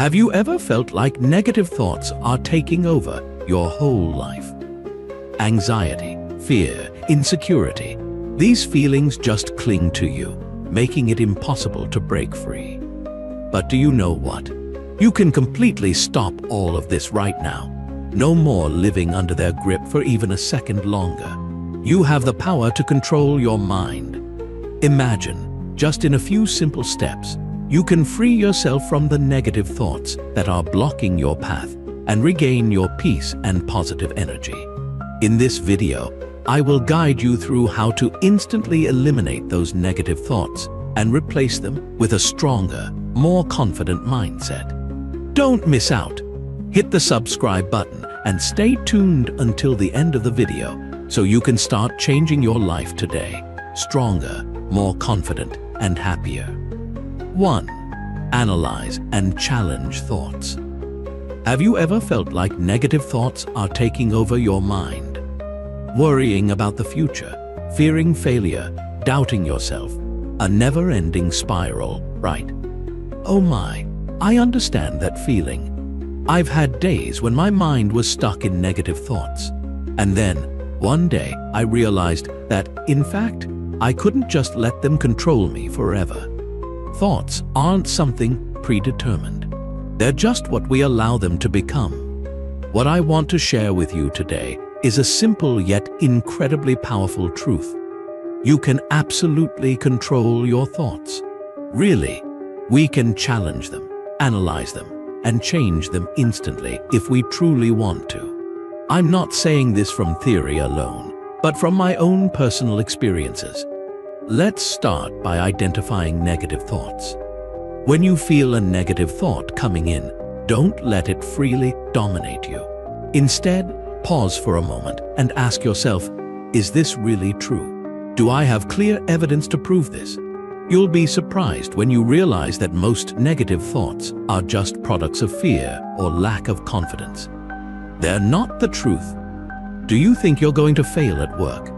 Have you ever felt like negative thoughts are taking over your whole life? Anxiety, fear, insecurity, these feelings just cling to you, making it impossible to break free. But do you know what? You can completely stop all of this right now. No more living under their grip for even a second longer. You have the power to control your mind. Imagine, just in a few simple steps, you can free yourself from the negative thoughts that are blocking your path and regain your peace and positive energy. In this video, I will guide you through how to instantly eliminate those negative thoughts and replace them with a stronger, more confident mindset. Don't miss out. Hit the subscribe button and stay tuned until the end of the video so you can start changing your life today, stronger, more confident, and happier. 1. Analyze and challenge thoughts. Have you ever felt like negative thoughts are taking over your mind? Worrying about the future, fearing failure, doubting yourself, a never-ending spiral, right? Oh my, I understand that feeling. I've had days when my mind was stuck in negative thoughts. And then, one day, I realized that, in fact, I couldn't just let them control me forever. Thoughts aren't something predetermined. They're just what we allow them to become. What I want to share with you today is a simple yet incredibly powerful truth. You can absolutely control your thoughts. Really, we can challenge them, analyze them, and change them instantly if we truly want to. I'm not saying this from theory alone, but from my own personal experiences. Let's start by identifying negative thoughts. When you feel a negative thought coming in, don't let it freely dominate you. Instead, pause for a moment and ask yourself, is this really true? Do I have clear evidence to prove this? You'll be surprised when you realize that most negative thoughts are just products of fear or lack of confidence. They're not the truth. Do you think you're going to fail at work?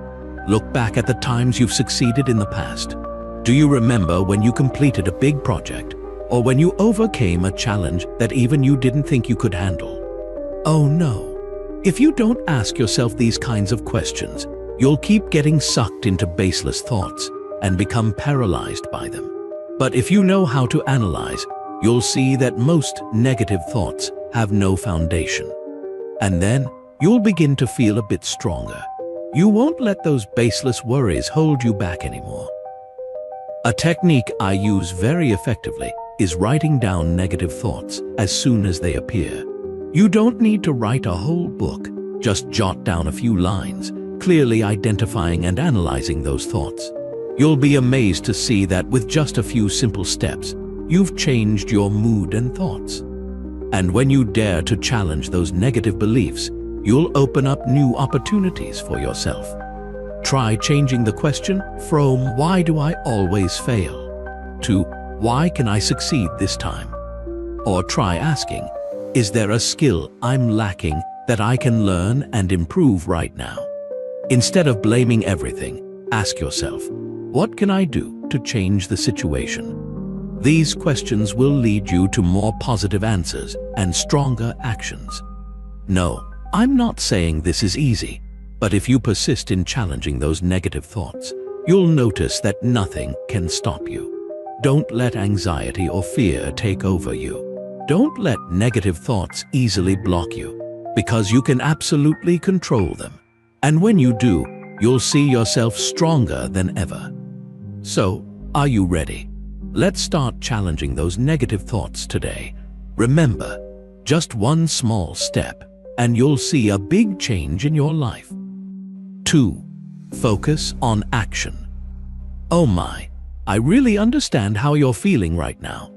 Look back at the times you've succeeded in the past. Do you remember when you completed a big project, or when you overcame a challenge that even you didn't think you could handle? Oh no. If you don't ask yourself these kinds of questions, you'll keep getting sucked into baseless thoughts and become paralyzed by them. But if you know how to analyze, you'll see that most negative thoughts have no foundation. And then you'll begin to feel a bit stronger. You won't let those baseless worries hold you back anymore. A technique I use very effectively is writing down negative thoughts as soon as they appear. You don't need to write a whole book, just jot down a few lines, clearly identifying and analyzing those thoughts. You'll be amazed to see that with just a few simple steps, you've changed your mood and thoughts. And when you dare to challenge those negative beliefs, you'll open up new opportunities for yourself. Try changing the question from "Why do I always fail?" to "Why can I succeed this time?" Or try asking, "Is there a skill I'm lacking that I can learn and improve right now?" Instead of blaming everything, ask yourself, "What can I do to change the situation?" These questions will lead you to more positive answers and stronger actions. No, I'm not saying this is easy, but if you persist in challenging those negative thoughts, you'll notice that nothing can stop you. Don't let anxiety or fear take over you. Don't let negative thoughts easily block you, because you can absolutely control them. And when you do, you'll see yourself stronger than ever. So, are you ready? Let's start challenging those negative thoughts today. Remember, just one small step, and you'll see a big change in your life. 2. Focus on action. Oh my, I really understand how you're feeling right now.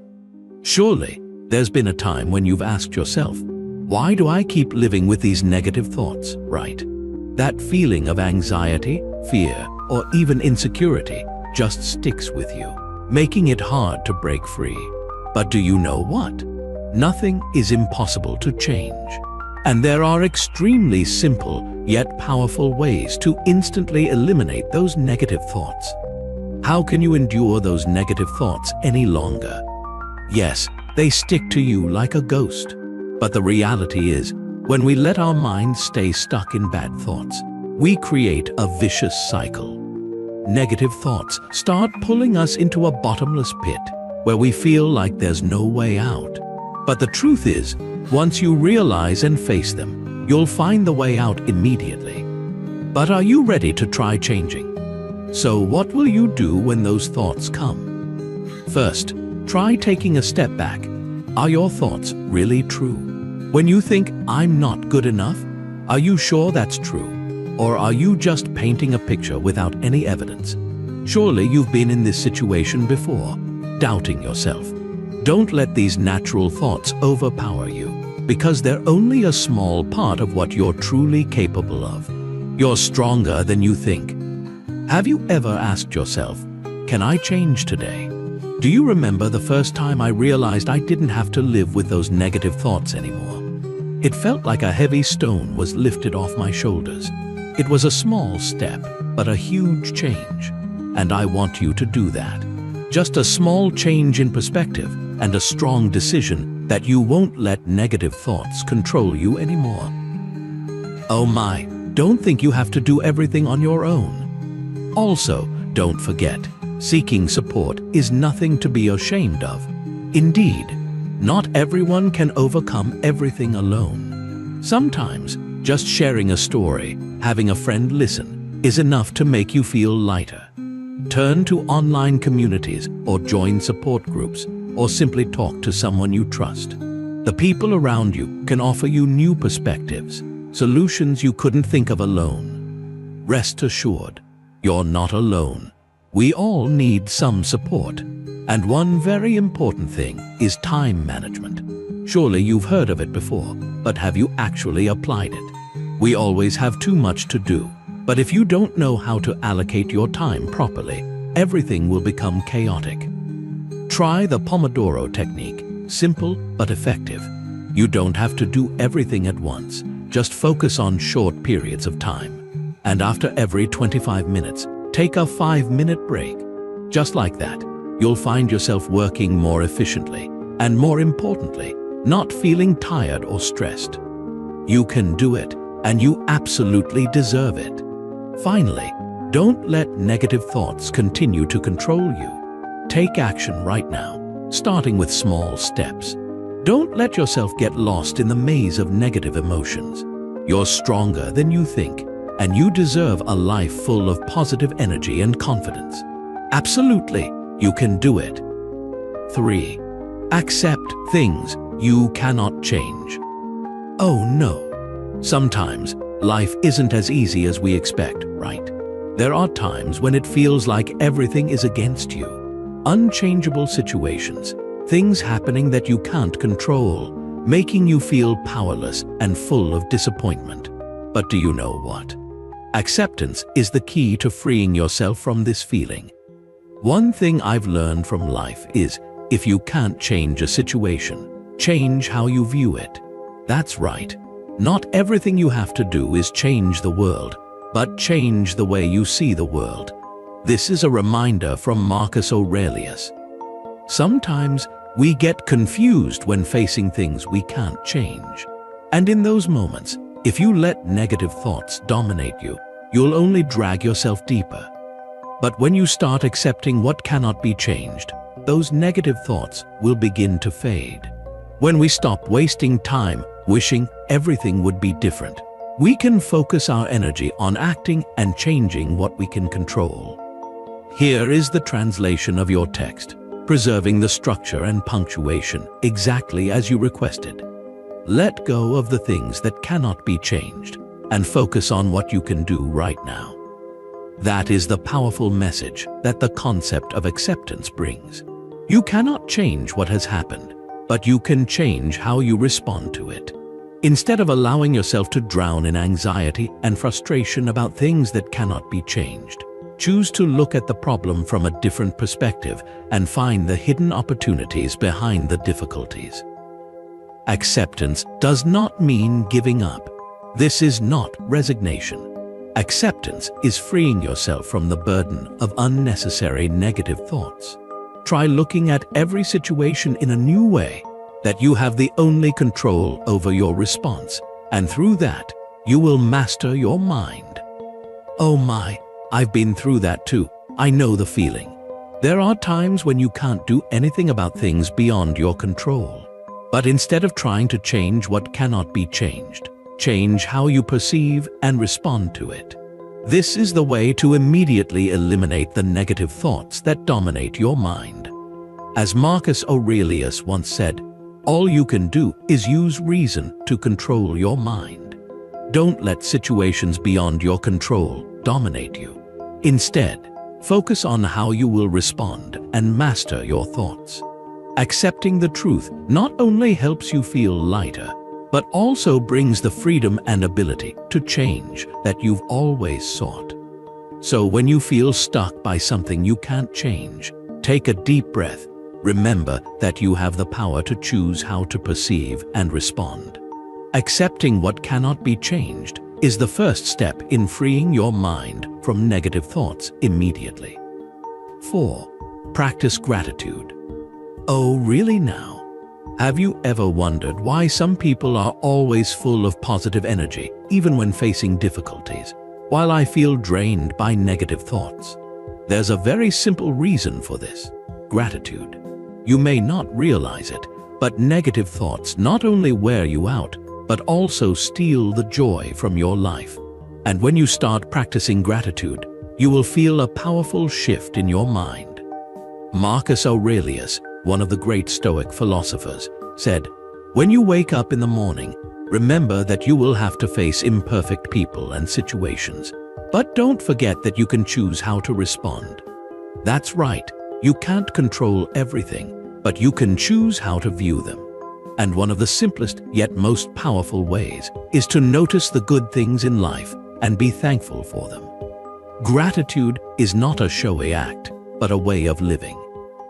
Surely, there's been a time when you've asked yourself, why do I keep living with these negative thoughts, right? That feeling of anxiety, fear, or even insecurity just sticks with you, making it hard to break free. But do you know what? Nothing is impossible to change. And there are extremely simple yet powerful ways to instantly eliminate those negative thoughts. How can you endure those negative thoughts any longer? Yes, They stick to you like a ghost. But the reality is, when we let our minds stay stuck in bad thoughts, we create a vicious cycle. Negative thoughts start pulling us into a bottomless pit where we feel like there's no way out. But the truth is, once you realize and face them, you'll find the way out immediately. But are you ready to try changing? So what will you do when those thoughts come? First, try taking a step back. Are your thoughts really true? When you think, "I'm not good enough," are you sure that's true? Or are you just painting a picture without any evidence? Surely you've been in this situation before, doubting yourself. Don't let these natural thoughts overpower you, because they're only a small part of what you're truly capable of. You're stronger than you think. Have you ever asked yourself, "Can I change today?" Do you remember the first time I realized I didn't have to live with those negative thoughts anymore? It felt like a heavy stone was lifted off my shoulders. It was a small step, but a huge change. And I want you to do that. Just a small change in perspective and a strong decision that you won't let negative thoughts control you anymore. Oh my, don't think you have to do everything on your own. Also, don't forget, seeking support is nothing to be ashamed of. Indeed, not everyone can overcome everything alone. Sometimes, just sharing a story, having a friend listen, is enough to make you feel lighter. Turn to online communities or join support groups, or simply talk to someone you trust. The people around you can offer you new perspectives, solutions you couldn't think of alone. Rest assured, you're not alone. We all need some support. And one very important thing is time management. Surely you've heard of it before, but have you actually applied it? We always have too much to do, but if you don't know how to allocate your time properly, everything will become chaotic. Try the Pomodoro technique, simple but effective. You don't have to do everything at once, just focus on short periods of time. And after every 25 minutes, take a 5-minute break. Just like that, you'll find yourself working more efficiently, and more importantly, not feeling tired or stressed. You can do it, and you absolutely deserve it. Finally, don't let negative thoughts continue to control you. Take action right now, starting with small steps. Don't let yourself get lost in the maze of negative emotions. You're stronger than you think, and you deserve a life full of positive energy and confidence. Absolutely, you can do it. 3. Accept things you cannot change. Oh no. Sometimes, life isn't as easy as we expect, right? There are times when it feels like everything is against you. Unchangeable situations, things happening that you can't control, making you feel powerless and full of disappointment. But do you know what? Acceptance is the key to freeing yourself from this feeling. One thing I've learned from life is, if you can't change a situation, change how you view it. That's right. Not everything you have to do is change the world, but change the way you see the world. This is a reminder from Marcus Aurelius. Sometimes we get confused when facing things we can't change. And in those moments, if you let negative thoughts dominate you, you'll only drag yourself deeper. But when you start accepting what cannot be changed, those negative thoughts will begin to fade. When we stop wasting time wishing everything would be different, we can focus our energy on acting and changing what we can control. Here is the translation of your text, preserving the structure and punctuation exactly as you requested. Let go of the things that cannot be changed and focus on what you can do right now. That is the powerful message that the concept of acceptance brings. You cannot change what has happened, but you can change how you respond to it. Instead of allowing yourself to drown in anxiety and frustration about things that cannot be changed, choose to look at the problem from a different perspective and find the hidden opportunities behind the difficulties. Acceptance does not mean giving up. This is not resignation. Acceptance is freeing yourself from the burden of unnecessary negative thoughts. Try looking at every situation in a new way, that you have the only control over your response, and through that, you will master your mind. Oh my, I've been through that too. I know the feeling. There are times when you can't do anything about things beyond your control. But instead of trying to change what cannot be changed, change how you perceive and respond to it. This is the way to immediately eliminate the negative thoughts that dominate your mind. As Marcus Aurelius once said, all you can do is use reason to control your mind. Don't let situations beyond your control dominate you. Instead, focus on how you will respond and master your thoughts. Accepting the truth not only helps you feel lighter, but also brings the freedom and ability to change that you've always sought. So when you feel stuck by something you can't change, take a deep breath. Remember that you have the power to choose how to perceive and respond. Accepting what cannot be changed is the first step in freeing your mind from negative thoughts immediately. 4. Practice gratitude. Oh, really now? Have you ever wondered why some people are always full of positive energy, even when facing difficulties, while I feel drained by negative thoughts? There's a very simple reason for this: gratitude. You may not realize it, but negative thoughts not only wear you out, but also steal the joy from your life. And when you start practicing gratitude, you will feel a powerful shift in your mind. Marcus Aurelius, one of the great Stoic philosophers, said, "When you wake up in the morning, remember that you will have to face imperfect people and situations. But don't forget that you can choose how to respond." That's right, you can't control everything, but you can choose how to view them. And one of the simplest yet most powerful ways is to notice the good things in life and be thankful for them. Gratitude is not a showy act, but a way of living.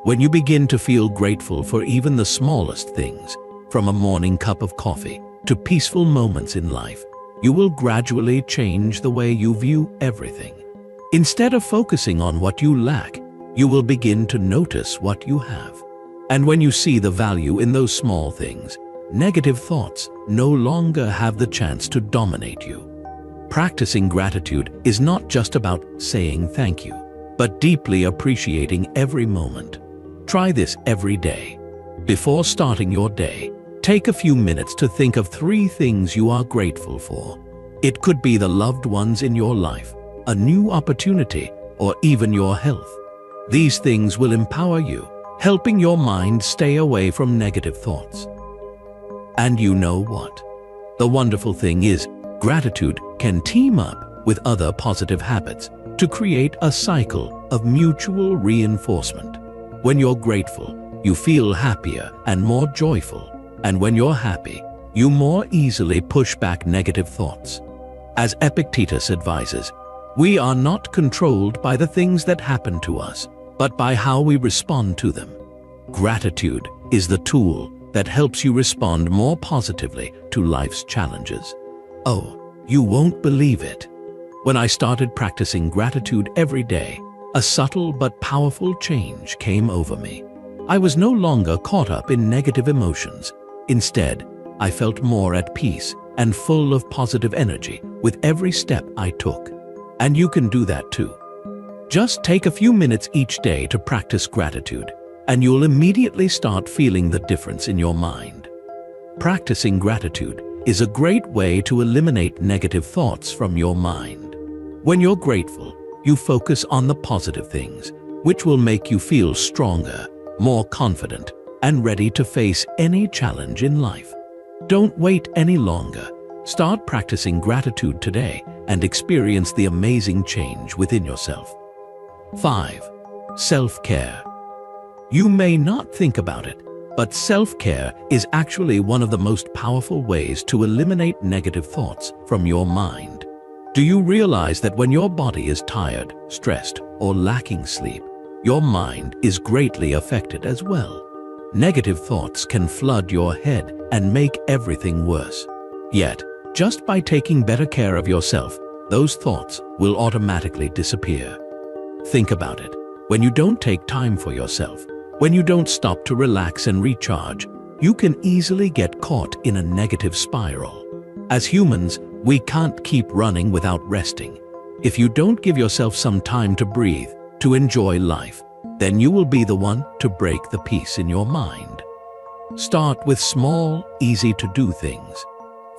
When you begin to feel grateful for even the smallest things, from a morning cup of coffee to peaceful moments in life, you will gradually change the way you view everything. Instead of focusing on what you lack, you will begin to notice what you have. And when you see the value in those small things, negative thoughts no longer have the chance to dominate you. Practicing gratitude is not just about saying thank you, but deeply appreciating every moment. Try this every day. Before starting your day, take a few minutes to think of 3 things you are grateful for. It could be the loved ones in your life, a new opportunity, or even your health. These things will empower you, helping your mind stay away from negative thoughts. And you know what? The wonderful thing is, gratitude can team up with other positive habits to create a cycle of mutual reinforcement. When you're grateful, you feel happier and more joyful. And when you're happy, you more easily push back negative thoughts. As Epictetus advises, we are not controlled by the things that happen to us, but by how we respond to them. Gratitude is the tool that helps you respond more positively to life's challenges. Oh, you won't believe it. When I started practicing gratitude every day, a subtle but powerful change came over me. I was no longer caught up in negative emotions. Instead, I felt more at peace and full of positive energy with every step I took. And you can do that too. Just take a few minutes each day to practice gratitude, and you'll immediately start feeling the difference in your mind. Practicing gratitude is a great way to eliminate negative thoughts from your mind. When you're grateful, you focus on the positive things, which will make you feel stronger, more confident, and ready to face any challenge in life. Don't wait any longer. Start practicing gratitude today and experience the amazing change within yourself. 5. Self-care. You may not think about it, but self-care is actually one of the most powerful ways to eliminate negative thoughts from your mind. Do you realize that when your body is tired, stressed, or lacking sleep, your mind is greatly affected as well? Negative thoughts can flood your head and make everything worse. Yet, just by taking better care of yourself, those thoughts will automatically disappear. Think about it. When you don't take time for yourself, When you don't stop to relax and recharge, you can easily get caught in a negative spiral. As humans, we can't keep running without resting. If you don't give yourself some time to breathe, to enjoy life, then you will be the one to break the peace in your mind. Start with small, easy-to-do things.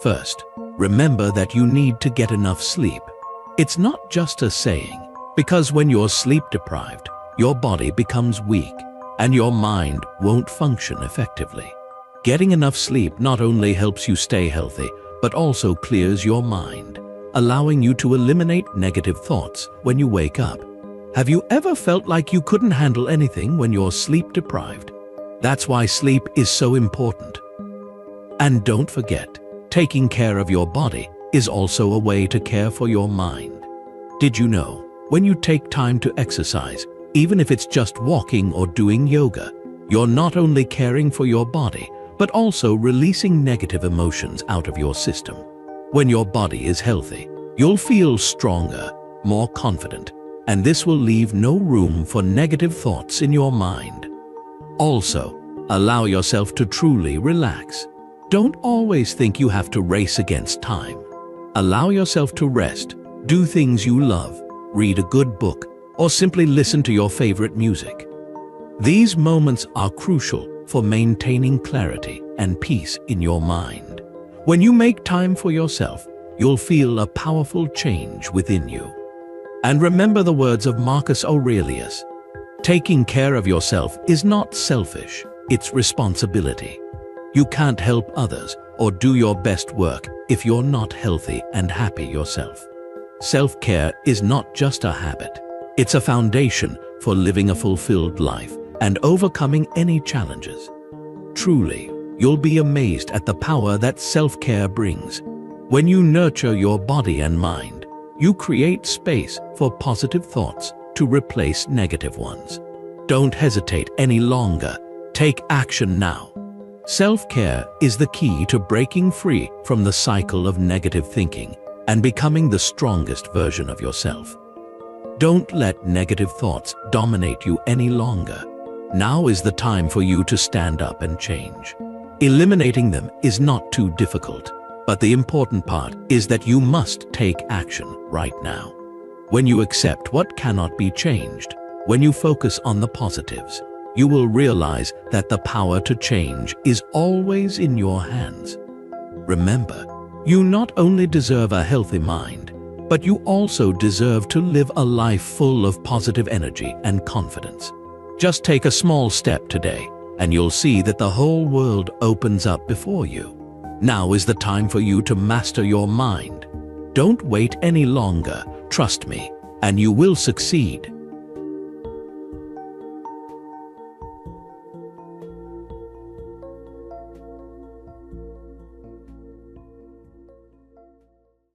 First, remember that you need to get enough sleep. It's not just a saying, because when you're sleep-deprived, your body becomes weak and your mind won't function effectively. Getting enough sleep not only helps you stay healthy, but also clears your mind, allowing you to eliminate negative thoughts when you wake up. Have you ever felt like you couldn't handle anything when you're sleep-deprived? That's why sleep is so important. And don't forget, taking care of your body is also a way to care for your mind. Did you know, when you take time to exercise, even if it's just walking or doing yoga, you're not only caring for your body, but also releasing negative emotions out of your system. When your body is healthy, you'll feel stronger, more confident, and this will leave no room for negative thoughts in your mind. Also, allow yourself to truly relax. Don't always think you have to race against time. Allow yourself to rest, do things you love, read a good book, or simply listen to your favorite music. These moments are crucial for maintaining clarity and peace in your mind. When you make time for yourself, you'll feel a powerful change within you. And remember the words of Marcus Aurelius, taking care of yourself is not selfish, it's responsibility. You can't help others or do your best work if you're not healthy and happy yourself. Self-care is not just a habit, it's a foundation for living a fulfilled life and overcoming any challenges. Truly, you'll be amazed at the power that self-care brings. When you nurture your body and mind, you create space for positive thoughts to replace negative ones. Don't hesitate any longer. Take action now. Self-care is the key to breaking free from the cycle of negative thinking and becoming the strongest version of yourself. Don't let negative thoughts dominate you any longer. Now is the time for you to stand up and change. Eliminating them is not too difficult, but the important part is that you must take action right now. When you accept what cannot be changed, when you focus on the positives, you will realize that the power to change is always in your hands. Remember, you not only deserve a healthy mind, but you also deserve to live a life full of positive energy and confidence. Just take a small step today, and you'll see that the whole world opens up before you. Now is the time for you to master your mind. Don't wait any longer, trust me, and you will succeed.